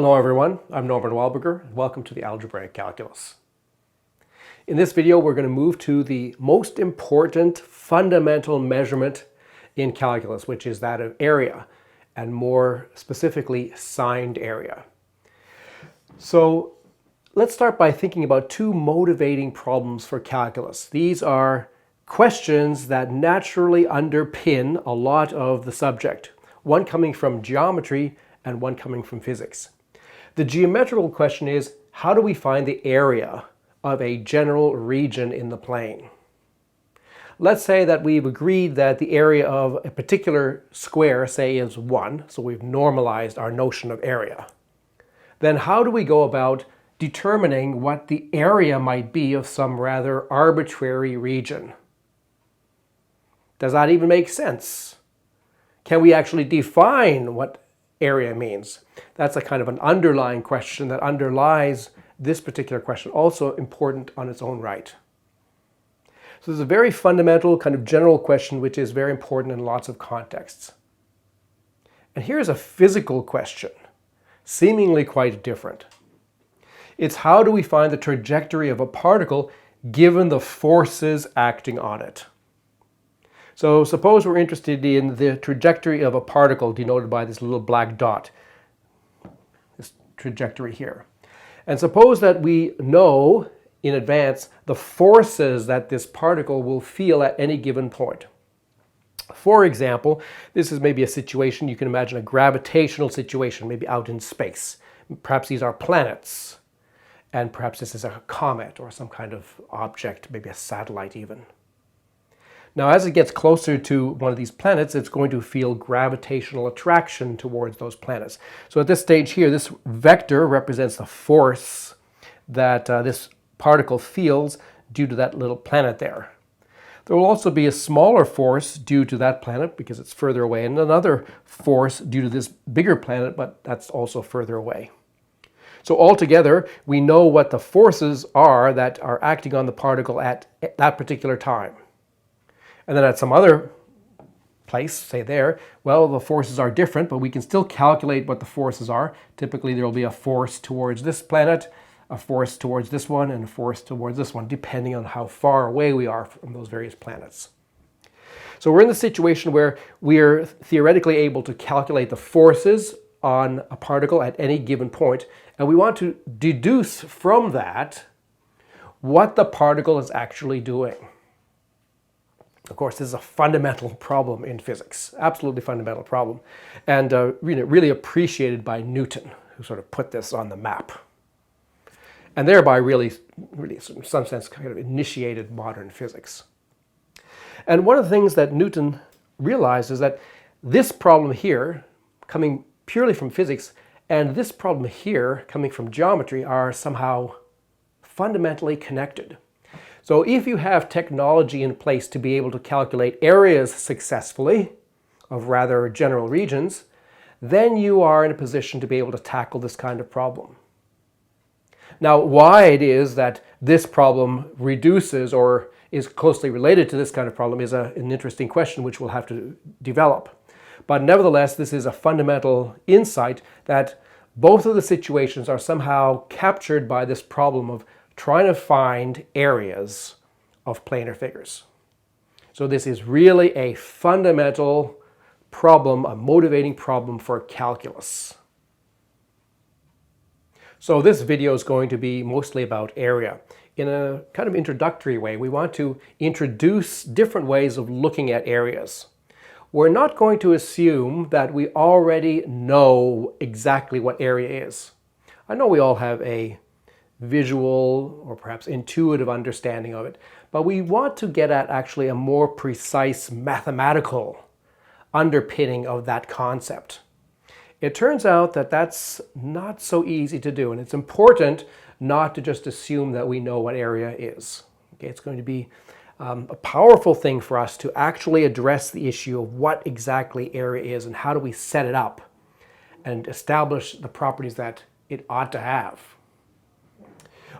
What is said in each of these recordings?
Hello everyone, I'm Norman Wahlberger, and welcome to the Algebraic Calculus. In this video we're going to move to the most important fundamental measurement in calculus, which is that of area, and more specifically signed area. So let's start by thinking about two motivating problems for calculus. These are questions that naturally underpin a lot of the subject, one coming from geometry and one coming from physics. The geometrical question is, how do we find the area of a general region in the plane? Let's say that we've agreed that the area of a particular square, say, is 1, so we've normalized our notion of area. Then how do we go about determining what the area might be of some rather arbitrary region? Does that even make sense? Can we actually define what area means? That's a kind of an underlying question that underlies this particular question, also important on its own right. So there's a very fundamental kind of general question which is very important in lots of contexts. And here's a physical question, seemingly quite different. It's how do we find the trajectory of a particle given the forces acting on it? So suppose we're interested in the trajectory of a particle denoted by this little black dot, this trajectory here. And suppose that we know in advance the forces that this particle will feel at any given point. For example, this is maybe a situation, you can imagine a gravitational situation, maybe out in space. Perhaps these are planets, and perhaps this is a comet or some kind of object, maybe a satellite even. Now, as it gets closer to one of these planets, it's going to feel gravitational attraction towards those planets. So at this stage here, this vector represents the force that this particle feels due to that little planet there. There will also be a smaller force due to that planet because it's further away, and another force due to this bigger planet, but that's also further away. So altogether, we know what the forces are that are acting on the particle at that particular time. And then at some other place, say there, well, the forces are different, but we can still calculate what the forces are. Typically, there will be a force towards this planet, a force towards this one, and a force towards this one, depending on how far away we are from those various planets. So we're in the situation where we are theoretically able to calculate the forces on a particle at any given point, and we want to deduce from that what the particle is actually doing. Of course, this is a fundamental problem in physics, absolutely fundamental problem, and really appreciated by Newton, who sort of put this on the map, and thereby really in some sense kind of initiated modern physics. And one of the things that Newton realized is that this problem here, coming purely from physics, and this problem here, coming from geometry, are somehow fundamentally connected. So if you have technology in place to be able to calculate areas successfully of rather general regions, then you are in a position to be able to tackle this kind of problem. Now, why it is that this problem reduces or is closely related to this kind of problem is an interesting question which we'll have to develop. But nevertheless, this is a fundamental insight that both of the situations are somehow captured by this problem of trying to find areas of planar figures. So this is really a fundamental problem, a motivating problem for calculus. So this video is going to be mostly about area. In a kind of introductory way, we want to introduce different ways of looking at areas. We're not going to assume that we already know exactly what area is. I know we all have a visual or perhaps intuitive understanding of it, but we want to get at actually a more precise mathematical underpinning of that concept. It turns out that that's not so easy to do, and it's important not to just assume that we know what area is. Okay, it's going to be a powerful thing for us to actually address the issue of what exactly area is and how do we set it up and establish the properties that it ought to have.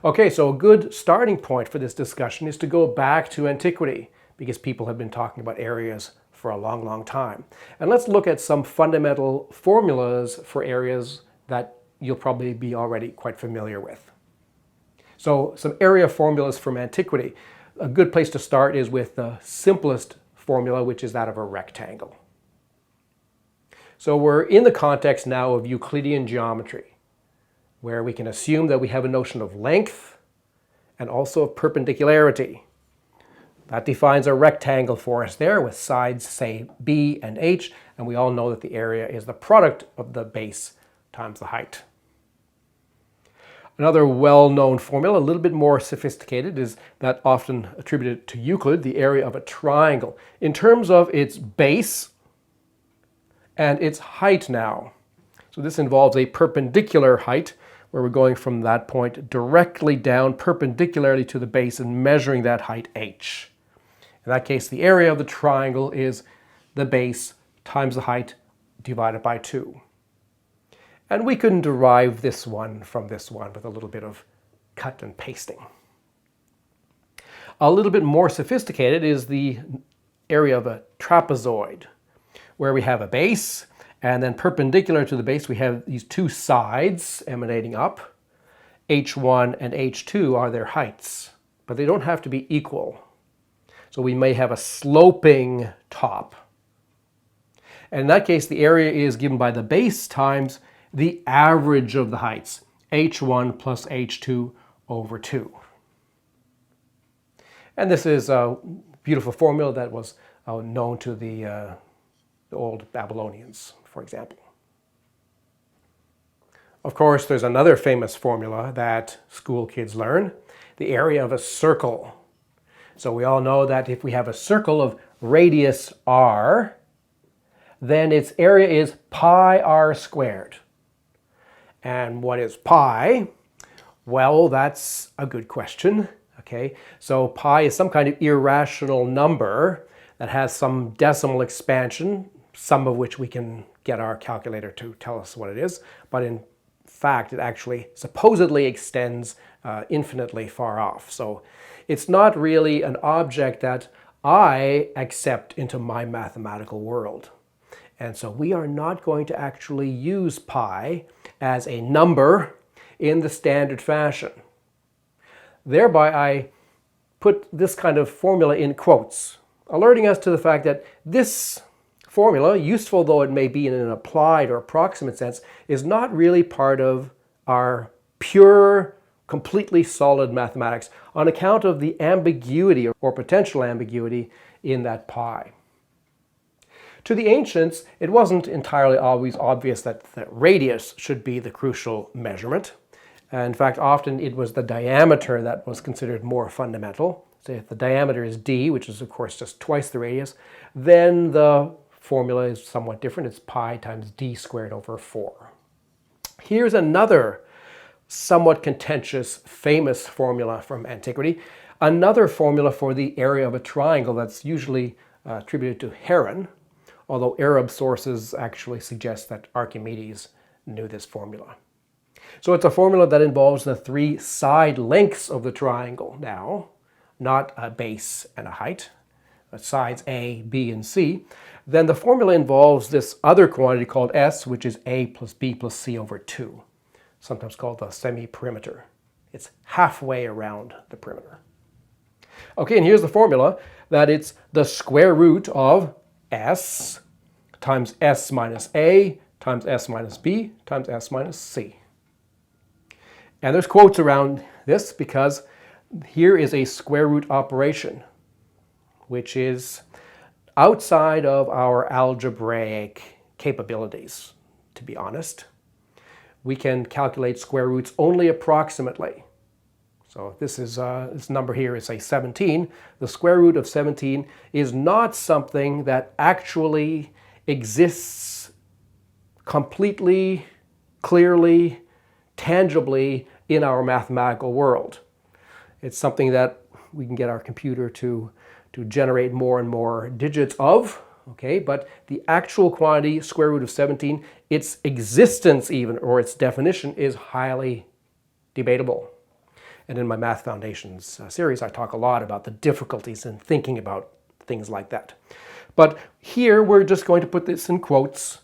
Okay, so a good starting point for this discussion is to go back to antiquity, because people have been talking about areas for a long time. And let's look at some fundamental formulas for areas that you'll probably be already quite familiar with. So some area formulas from antiquity. A good place to start is with the simplest formula, which is that of a rectangle. So we're in the context now of Euclidean geometry, where we can assume that we have a notion of length and also of perpendicularity. That defines a rectangle for us there with sides, say, B and H, and we all know that the area is the product of the base times the height. Another well-known formula, a little bit more sophisticated, is that often attributed to Euclid, the area of a triangle, in terms of its base and its height now. So this involves a perpendicular height, where we're going from that point directly down perpendicularly to the base and measuring that height h. In that case, the area of the triangle is the base times the height divided by 2. And we can derive this one from this one with a little bit of cut and pasting. A little bit more sophisticated is the area of a trapezoid, where we have a base, and then perpendicular to the base we have these two sides emanating up. h1 and h2 are their heights, but they don't have to be equal. So we may have a sloping top. And in that case, the area is given by the base times the average of the heights, h1 plus h2 over 2. And this is a beautiful formula that was known to the old Babylonians, for example. Of course, there's another famous formula that school kids learn, the area of a circle. So we all know that if we have a circle of radius r, then its area is pi r squared. And what is pi? Well, that's a good question. Okay, so pi is some kind of irrational number that has some decimal expansion, some of which we can get our calculator to tell us what it is, but in fact it actually supposedly extends infinitely far off. So it's not really an object that I accept into my mathematical world. And so we are not going to actually use pi as a number in the standard fashion. Thereby I put this kind of formula in quotes, alerting us to the fact that this formula, useful though it may be in an applied or approximate sense, is not really part of our pure, completely solid mathematics on account of the ambiguity or potential ambiguity in that pi. To the ancients, it wasn't entirely always obvious that the radius should be the crucial measurement. In fact, often it was the diameter that was considered more fundamental. So if the diameter is d, which is of course just twice the radius, then the formula is somewhat different. It's pi times d squared over 4. Here's another somewhat contentious, famous formula from antiquity. Another formula for the area of a triangle that's usually attributed to Heron, although Arab sources actually suggest that Archimedes knew this formula. So it's a formula that involves the three side lengths of the triangle now, not a base and a height, sides A, B, and C. Then the formula involves this other quantity called S, which is A plus B plus C over 2, sometimes called the semi-perimeter. It's halfway around the perimeter. Okay, and here's the formula, that it's the square root of S times S minus A times S minus B times S minus C. And there's quotes around this because here is a square root operation, which is outside of our algebraic capabilities, to be honest. We can calculate square roots only approximately. So if this number here is, say, 17, the square root of 17 is not something that actually exists completely, clearly, tangibly in our mathematical world. It's something that we can get our computer to generate more and more digits of, okay? But the actual quantity, square root of 17, its existence even, or its definition, is highly debatable. And in my Math Foundations series, I talk a lot about the difficulties in thinking about things like that. But here we're just going to put this in quotes,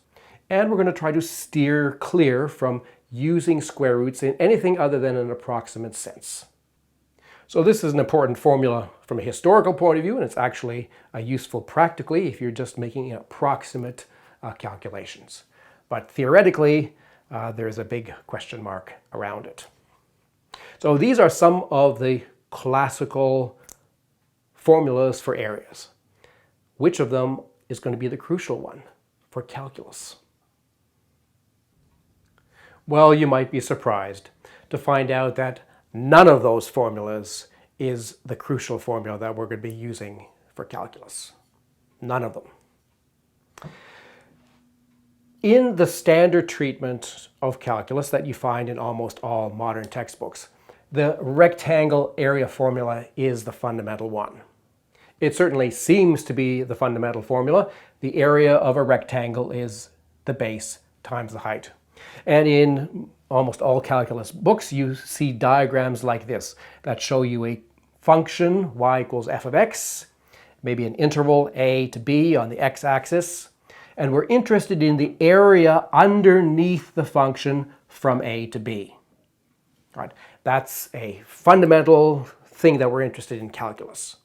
and we're going to try to steer clear from using square roots in anything other than an approximate sense. So this is an important formula from a historical point of view, and it's actually useful practically if you're just making approximate calculations. But theoretically, there's a big question mark around it. So these are some of the classical formulas for areas. Which of them is going to be the crucial one for calculus? Well, you might be surprised to find out that none of those formulas is the crucial formula that we're going to be using for calculus. None of them. In the standard treatment of calculus that you find in almost all modern textbooks, the rectangle area formula is the fundamental one. It certainly seems to be the fundamental formula. The area of a rectangle is the base times the height. And in almost all calculus books, you see diagrams like this that show you a function, y equals f of x, maybe an interval a to b on the x-axis, and we're interested in the area underneath the function from a to b. Right? That's a fundamental thing that we're interested in calculus.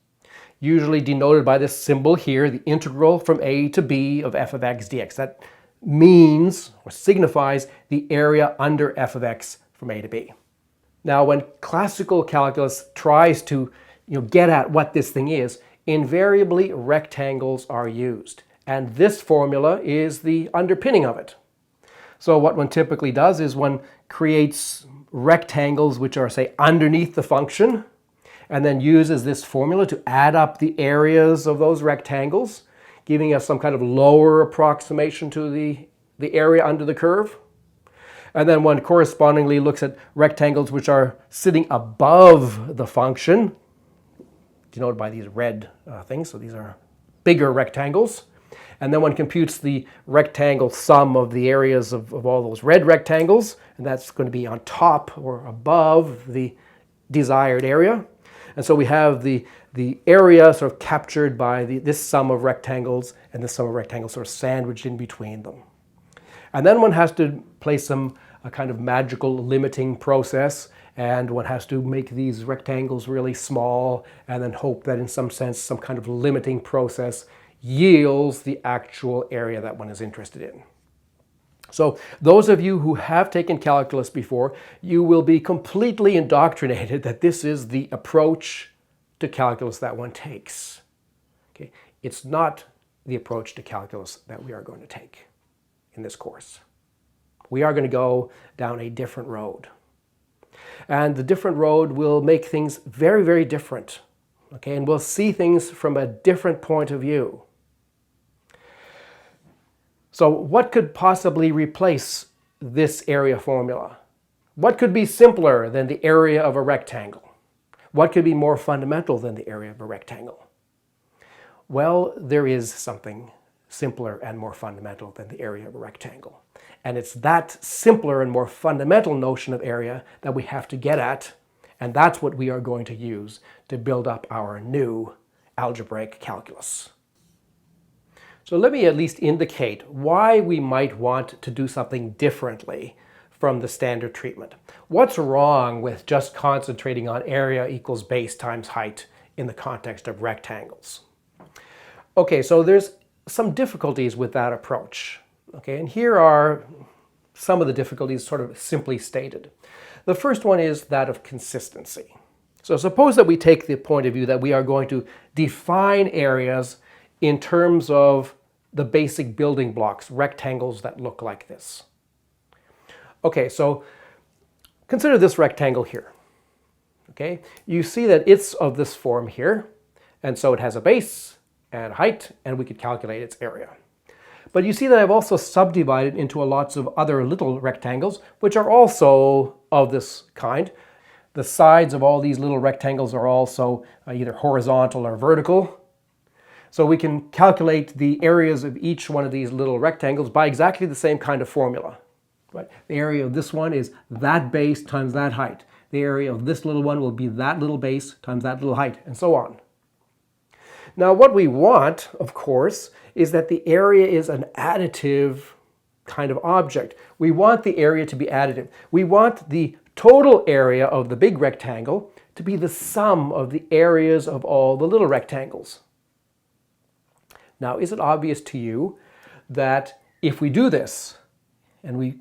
Usually denoted by this symbol here, the integral from a to b of f of x dx. That means or signifies the area under f of x from a to b. Now, when classical calculus tries to get at what this thing is, invariably rectangles are used. And this formula is the underpinning of it. So what one typically does is one creates rectangles which are, say, underneath the function, and then uses this formula to add up the areas of those rectangles, giving us some kind of lower approximation to the area under the curve. And then one correspondingly looks at rectangles which are sitting above the function, denoted by these red things. So these are bigger rectangles. And then one computes the rectangle sum of the areas of all those red rectangles, and that's going to be on top or above the desired area. And so we have the area sort of captured by this sum of rectangles, and this sum of rectangles sort of sandwiched in between them. And then one has to place a kind of magical limiting process, and one has to make these rectangles really small, and then hope that in some sense some kind of limiting process yields the actual area that one is interested in. So those of you who have taken calculus before, you will be completely indoctrinated that this is the approach to calculus that one takes. Okay? It's not the approach to calculus that we are going to take in this course. We are going to go down a different road. And the different road will make things very, very different. Okay? And we'll see things from a different point of view. So what could possibly replace this area formula? What could be simpler than the area of a rectangle? What could be more fundamental than the area of a rectangle? Well, there is something simpler and more fundamental than the area of a rectangle. And it's that simpler and more fundamental notion of area that we have to get at, and that's what we are going to use to build up our new algebraic calculus. So let me at least indicate why we might want to do something differently from the standard treatment. What's wrong with just concentrating on area equals base times height in the context of rectangles? Okay, so there's some difficulties with that approach. Okay, and here are some of the difficulties sort of simply stated. The first one is that of consistency. So suppose that we take the point of view that we are going to define areas in terms of the basic building blocks, rectangles that look like this. Okay, so consider this rectangle here. Okay, you see that it's of this form here, and so it has a base and height, and we could calculate its area. But you see that I've also subdivided into lots of other little rectangles, which are also of this kind. The sides of all these little rectangles are also either horizontal or vertical. So we can calculate the areas of each one of these little rectangles by exactly the same kind of formula. Right? The area of this one is that base times that height. The area of this little one will be that little base times that little height, and so on. Now what we want, of course, is that the area is an additive kind of object. We want the area to be additive. We want the total area of the big rectangle to be the sum of the areas of all the little rectangles. Now, is it obvious to you that if we do this and we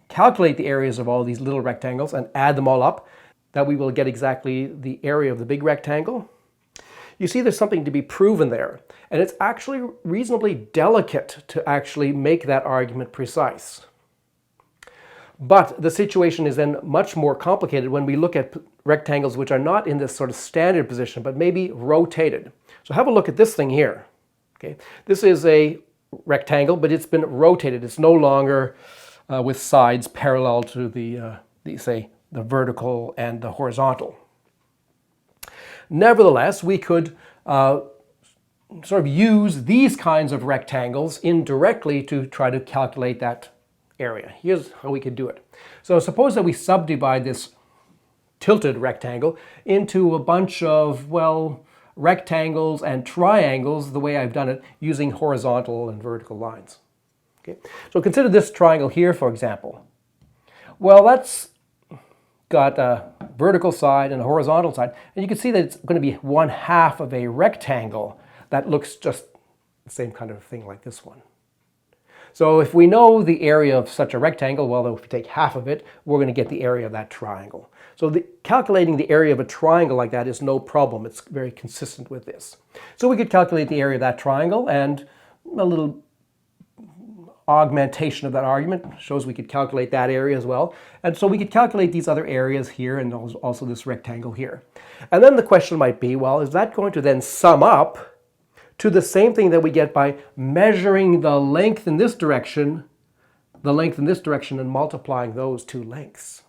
calculate the areas of all these little rectangles and add them all up, that we will get exactly the area of the big rectangle? You see, there's something to be proven there, and it's actually reasonably delicate to actually make that argument precise. But the situation is then much more complicated when we look at rectangles which are not in this sort of standard position, but maybe rotated. So have a look at this thing here. Okay, this is a rectangle, but it's been rotated. It's no longer with sides parallel to the vertical and the horizontal. Nevertheless, we could sort of use these kinds of rectangles indirectly to try to calculate that area. Here's how we could do it. So suppose that we subdivide this tilted rectangle into a bunch of, well, rectangles and triangles the way I've done it using horizontal and vertical lines. Okay? So consider this triangle here, for example. Well, that's got a vertical side and a horizontal side, and you can see that it's going to be 1/2 of a rectangle that looks just the same kind of thing like this one. So if we know the area of such a rectangle, well, if we take half of it, we're going to get the area of that triangle. So calculating the area of a triangle like that is no problem. It's very consistent with this. So we could calculate the area of that triangle, and a little augmentation of that argument shows we could calculate that area as well. And so we could calculate these other areas here and also this rectangle here. And then the question might be, well, is that going to then sum up to the same thing that we get by measuring the length in this direction, and multiplying those two lengths?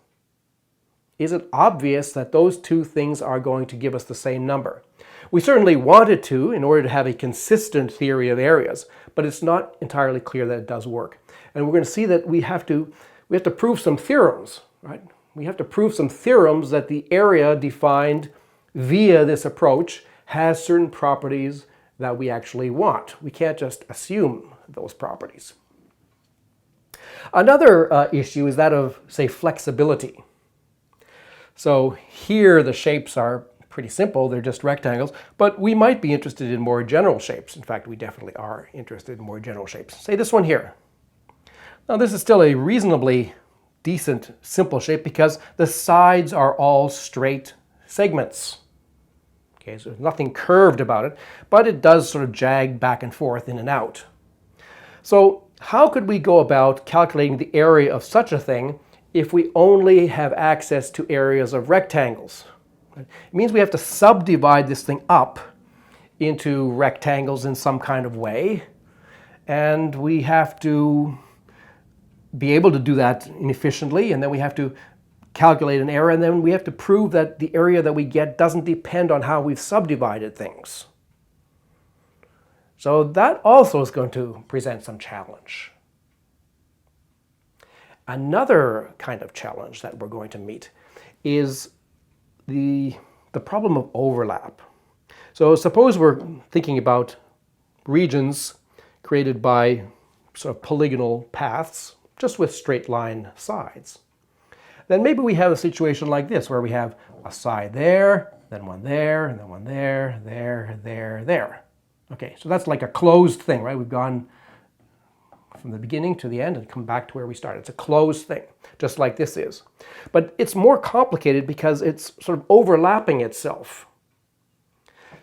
Is it obvious that those two things are going to give us the same number? We certainly want it to in order to have a consistent theory of areas, but it's not entirely clear that it does work. And we're going to see that we have to prove some theorems, right? We have to prove some theorems that the area defined via this approach has certain properties that we actually want. We can't just assume those properties. Another issue is that of, say, flexibility. So here the shapes are pretty simple, they're just rectangles, but we might be interested in more general shapes. In fact, we definitely are interested in more general shapes. Say this one here. Now this is still a reasonably decent, simple shape because the sides are all straight segments. Okay, so there's nothing curved about it, but it does sort of jag back and forth in and out. So how could we go about calculating the area of such a thing if we only have access to areas of rectangles? It means we have to subdivide this thing up into rectangles in some kind of way, and we have to be able to do that efficiently, and then we have to calculate an area, and then we have to prove that the area that we get doesn't depend on how we've subdivided things. So that also is going to present some challenge. Another kind of challenge that we're going to meet is the problem of overlap. So suppose we're thinking about regions created by sort of polygonal paths, just with straight line sides. Then maybe we have a situation like this, where we have a side there, then one there, and then one there, there. Okay, so that's like a closed thing, right? We've gone from the beginning to the end and come back to where we started. It's a closed thing, just like this is. But it's more complicated because it's sort of overlapping itself.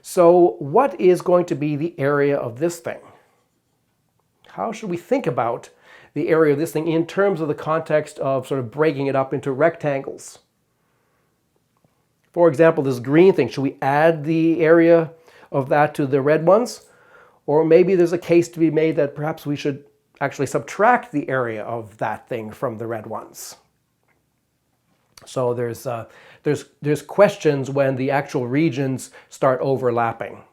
So what is going to be the area of this thing? How should we think about the area of this thing in terms of the context of sort of breaking it up into rectangles? For example, this green thing, should we add the area of that to the red ones? Or maybe there's a case to be made that perhaps we should actually subtract the area of that thing from the red ones. So there's questions when the actual regions start overlapping.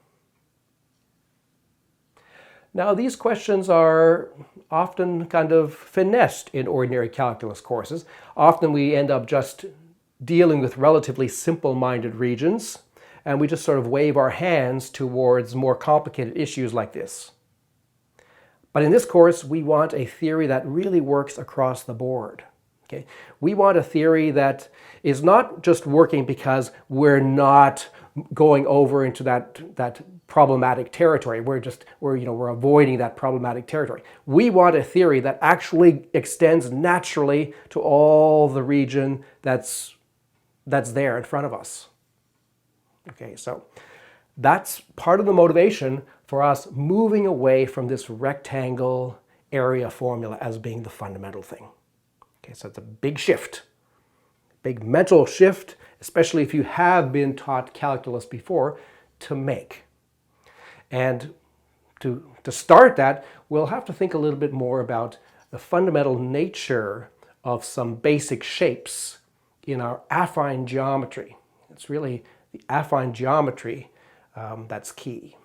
Now these questions are often kind of finessed in ordinary calculus courses. Often we end up just dealing with relatively simple-minded regions, and we just sort of wave our hands towards more complicated issues like this. But in this course, we want a theory that really works across the board. Okay? We want a theory that is not just working because we're not going over into that problematic territory. We're avoiding that problematic territory. We want a theory that actually extends naturally to all the region that's there in front of us. Okay, so that's part of the motivation for us moving away from this rectangle area formula as being the fundamental thing. Okay, so it's a big shift, big mental shift, especially if you have been taught calculus before, to make. And to start that, we'll have to think a little bit more about the fundamental nature of some basic shapes in our affine geometry. It's really the affine geometry that's key.